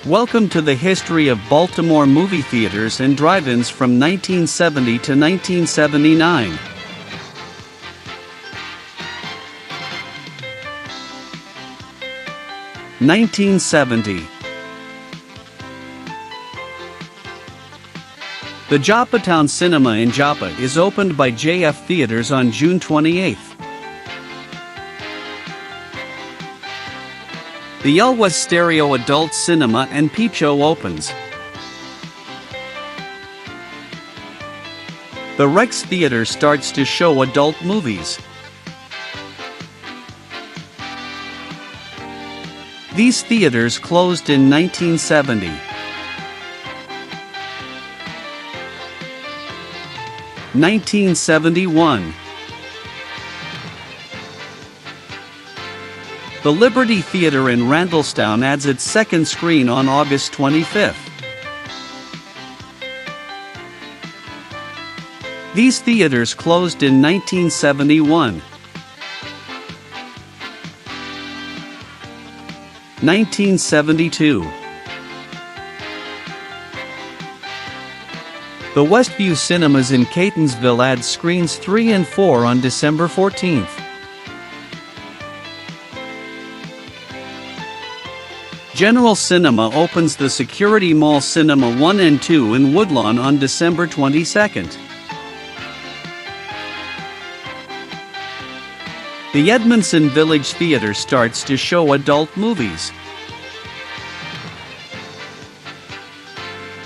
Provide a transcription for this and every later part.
Welcome to the history of Baltimore movie theaters and drive-ins from 1970 to 1979. (1970) The Joppatown Cinema in Joppa is opened by JF Theaters on June 28. The Elwes Stereo Adult Cinema and Peep Show opens. The Rex Theater starts to show adult movies. These theaters closed in 1970. (1971) The Liberty Theater in Randallstown adds its second screen on August 25. These theaters closed in 1971. 1972. The Westview Cinemas in Catonsville adds screens 3 and 4 on December 14. General Cinema opens the Security Mall Cinema 1 and 2 in Woodlawn on December 22. The Edmondson Village Theater starts to show adult movies.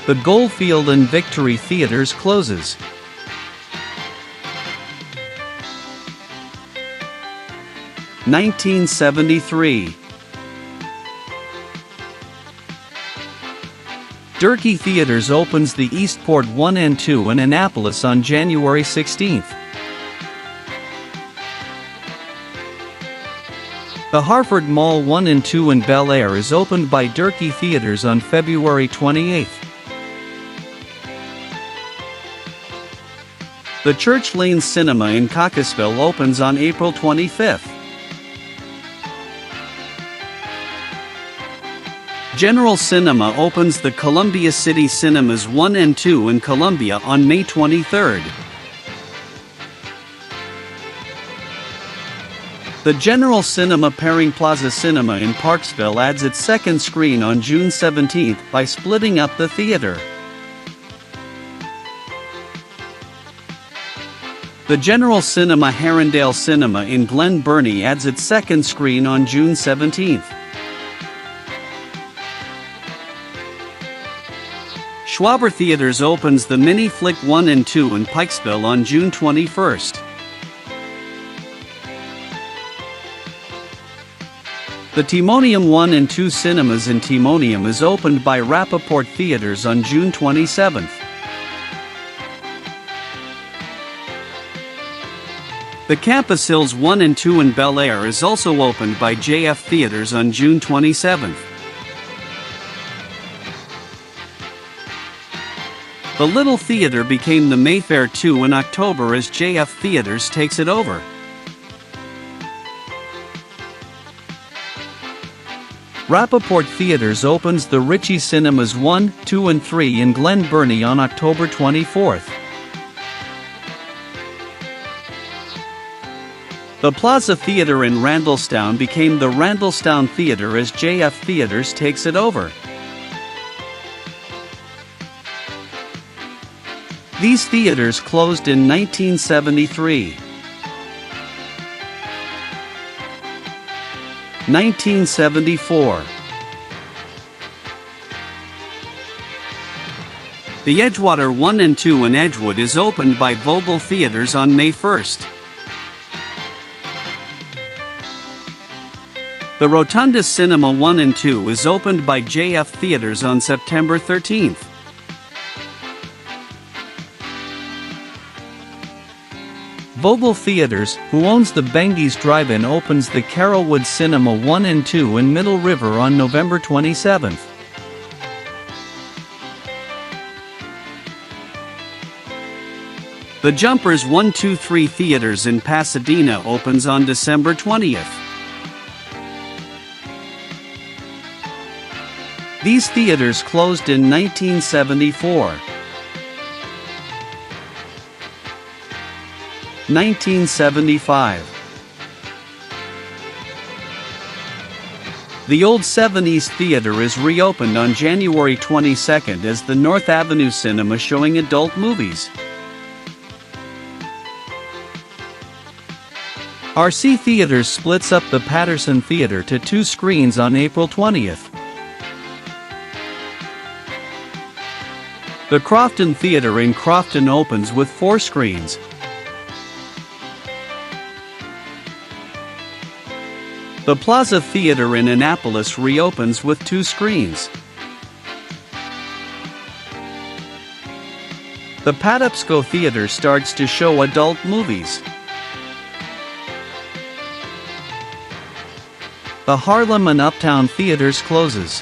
The Goldfield and Victory Theaters closes. (1973) Durkee Theaters opens the Eastport 1 and 2 in Annapolis on January 16. The Harford Mall 1 and 2 in Bel Air is opened by Durkee Theaters on February 28. The Church Lane Cinema in Cockeysville opens on April 25. General Cinema opens the Columbia City Cinemas 1 and 2 in Columbia on May 23. The General Cinema Paring Plaza Cinema in Parksville adds its second screen on June 17 by splitting up the theater. The General Cinema Arundel Cinema in Glen Burnie adds its second screen on June 17. Schwaber Theaters opens the Mini Flick 1 and 2 in Pikesville on June 21. The Timonium 1 and 2 Cinemas in Timonium is opened by Rappaport Theaters on June 27. The Campus Hills 1 and 2 in Bel Air is also opened by JF Theaters on June 27. The Little Theater became the Mayfair 2 in October as JF Theaters takes it over. Rappaport Theaters opens the Ritchie Cinemas 1, 2 and 3 in Glen Burnie on October 24. The Plaza Theater in Randallstown became the Randallstown Theater as JF Theaters takes it over. These theaters closed in 1973. 1974. The Edgewater 1 and 2 in Edgewood is opened by Vogel Theaters on May 1. The Rotunda Cinema 1 and 2 is opened by JF Theaters on September 13. Vogel Theaters, who owns the Bengies Drive-In, opens the Carrollwood Cinema 1 and 2 in Middle River on November 27. The Jumpers 123 Theaters in Pasadena opens on December 20. These theaters closed in 1974. 1975. The old 70s theater is reopened on January 22 as the North Avenue Cinema showing adult movies. RC Theaters splits up the Patterson Theater to 2 screens on April 20th. The Crofton Theater in Crofton opens with 4 screens. The Plaza Theater in Annapolis reopens with 2 screens. The Patapsco Theater starts to show adult movies. The Harlem and Uptown Theaters closes.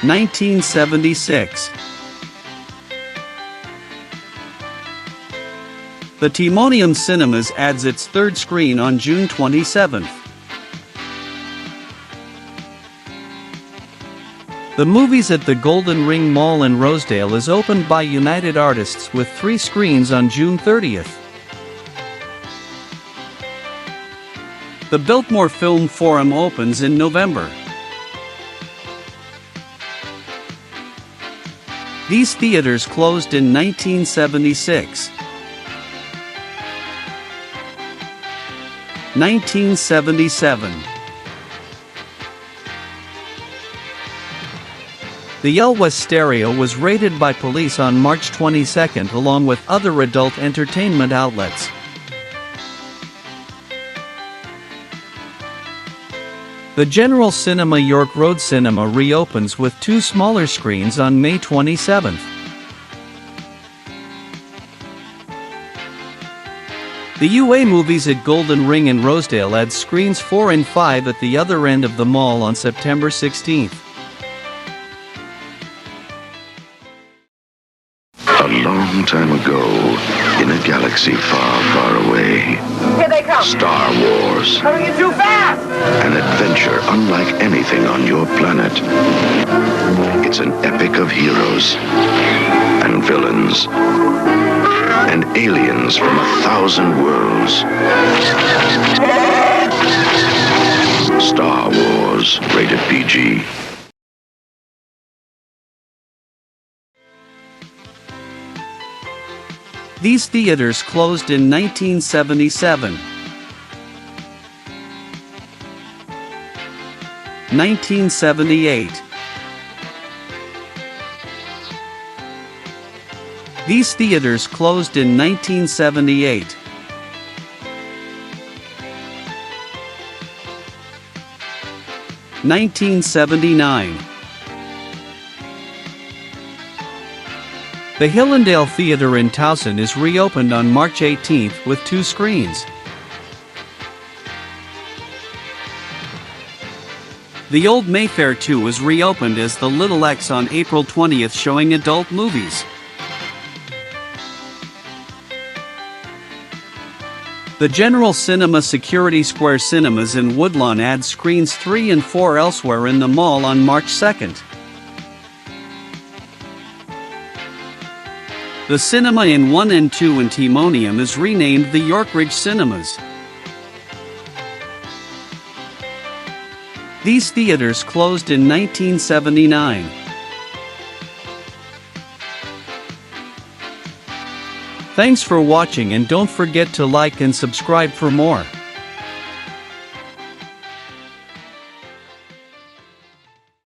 (1976). The Timonium Cinemas adds its 3rd screen on June 27. The Movies at the Golden Ring Mall in Rosedale is opened by United Artists with 3 screens on June 30. The Biltmore Film Forum opens in November. These theaters closed in 1976. 1977. The Yale Stereo was raided by police on March 22 along with other adult entertainment outlets. The General Cinema York Road Cinema reopens with 2 smaller screens on May 27. The UA Movies at Golden Ring in Rosedale adds screens 4 and 5 at the other end of the mall on September 16. A long time ago, in a galaxy far, far away. Here they come! Star Wars. Coming in too fast! An adventure unlike anything on your planet. It's an epic of heroes and villains and aliens from 1,000 worlds. Star Wars, rated PG. These theaters closed in 1977. 1978. These theaters closed in 1978. 1979. The Hillendale Theater in Towson is reopened on March 18 with 2 screens. The Old Mayfair 2 is reopened as the Little X on April 20 showing adult movies. The General Cinema Security Square Cinemas in Woodlawn adds screens 3 and 4 elsewhere in the mall on March 2. The cinema in 1 and 2 in Timonium is renamed the Yorkridge Cinemas. These theaters closed in 1979. Thanks for watching and don't forget to like and subscribe for more.